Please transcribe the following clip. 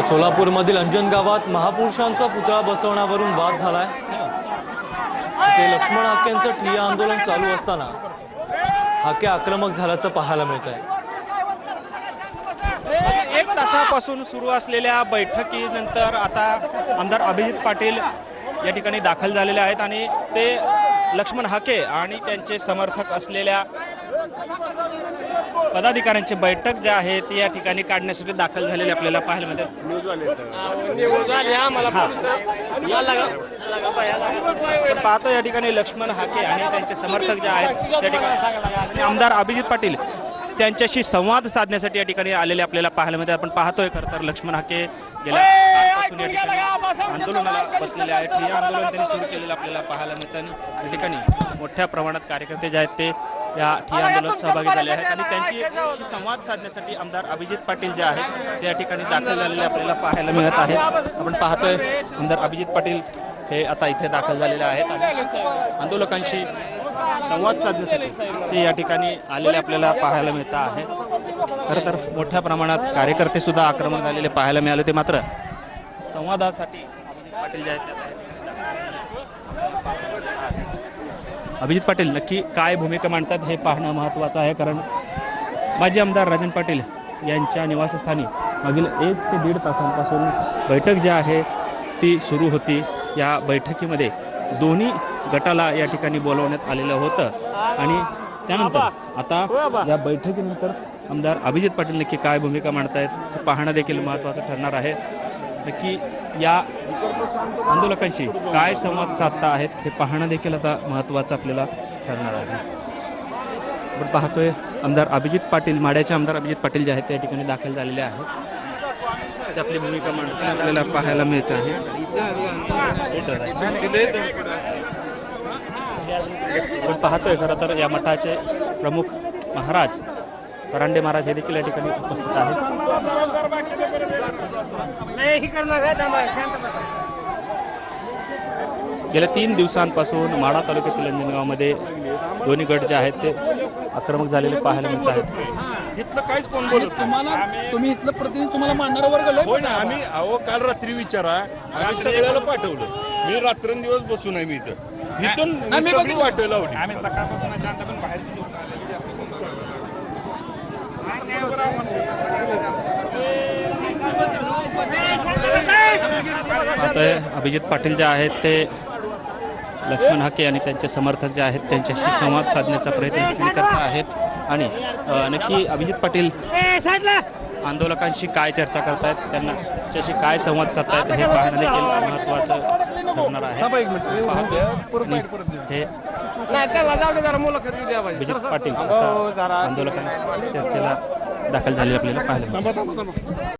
सोलापूरमधील अंजन गावात महापुरुषांचा पुतळा बसवण्यावरून वाद झालाय। ते लक्ष्मण हाकेंचं ठिय्या आंदोलन चालू असताना हाके आक्रमक झाल्याचं पाहायला मिळत आहे। एक तासापासून सुरू असलेल्या बैठकीनंतर आता आमदार अभिजित पाटील या ठिकाणी दाखल झालेले आहेत आणि ते लक्ष्मण हाके आणि त्यांचे समर्थक असलेल्या पदाधिकाऱ्यांची बैठक जे आहे ती या ठिकाणी काढण्यासाठी दाखल झालेली आपल्याला पाहायला मिळते। पाहतो या ठिकाणी लक्ष्मण हाके आणि त्यांचे समर्थक जे आहेत त्या ठिकाणी आमदार अभिजित पाटील त्यांच्याशी संवाद साधण्यासाठी या ठिकाणी आलेले आपल्याला पाहायला मिळते। आपण पाहतोय खरं तर लक्ष्मण हाके गेल्या कालपासून या ठिकाणी आंदोलनाला बसलेले आहेत। हे आंदोलन त्यांनी सुरू केलेलं आपल्याला पाहायला मिळतं। या ठिकाणी मोठ्या प्रमाणात कार्यकर्ते जे आहेत ते या ठिय्या आंदोलनात सहभागी झाले आहेत आणि त्यांच्याशी संवाद साधण्यासाठी आमदार अभिजित पाटील जे आहेत ते या ठिकाणी दाखल झालेले आपल्याला पाहायला मिळत आहेत। आपण पाहतोय आमदार अभिजित पाटील हे आता इथे दाखल झालेले आहेत आणि आंदोलकांशी संवाद साधण्यासाठी ते या ठिकाणी आलेले आपल्याला पाहायला मिळत आहे। खरं तर मोठ्या प्रमाणात कार्यकर्ते सुद्धा आक्रमक झालेले पाहायला मिळाले होते, मात्र संवादासाठी अभिजित पाटील जे आहेत अभिजित पाटील नक्की काय भूमिका मांडतात हे पाहणं महत्त्वाचं आहे। कारण माजी आमदार राजन पाटील यांच्या निवासस्थानी मागील 1 ते 1.5 तासांपासून बैठक जी आहे ती सुरू होती। या बैठकीमध्ये दोन्ही गटाला या ठिकाणी बोलवण्यात आलेलं होतं आणि त्यानंतर आता या बैठकीनंतर आमदार अभिजित पाटील नक्की काय भूमिका मांडतायत हे पाहणं देखील महत्त्वाचं ठरणार आहे। नक्की या आंदोलकांशी काय संवाद साधता आहेत हे पाहणं देखील आता महत्त्वाचं आपल्याला ठरणार आहे। आपण पाहतोय आमदार अभिजित पाटील, माड्याचे आमदार अभिजित पाटील जे आहेत त्या ठिकाणी दाखल झालेले आहेत। ते आपली भूमिका मांडताना आपल्याला पाहायला मिळत आहे। आपण पाहतोय खरं तर या मठाचे प्रमुख महाराज परांडे महाराज हे देखील या ठिकाणी उपस्थित आहेत। गेल्या 3 दिवसांपासून माढा तालुक्यातील अंजनगावमध्ये दोन्ही गट जे आहेत ते आक्रमक झालेले पाहायला मिळत आहेत। इथलं काहीच कोण बोलत तुम्हाला, तुम्ही इथलं प्रतिनिधी तुम्हाला मानणारा वर्ग होय ना। आम्ही काल रात्री विचारा, आम्ही सगळ्याला पाठवलं। मी रात्रंदिवस बसून आहे मी इथं सगळी वाटव लावली। आम्ही सकाळपासून शांत पण बाहेरची लोक अभिजित पाटील जे आहेत ते लक्ष्मण हाके आणि त्यांचे समर्थक जे आहेत त्यांच्याशी संवाद साधण्याचा प्रयत्न करत आहेत आणि नक्की अभिजित पाटील आंदोलकांशी काय चर्चा करतायत, त्यांच्याशी काय संवाद साधतायत हे पाहणं देखील महत्त्वाचं ठरणार आहे। हे अभिजित पाटील आंदोलकांच्या चर्चेला दाखल झालेले आपल्याला पाहायला मिळतं।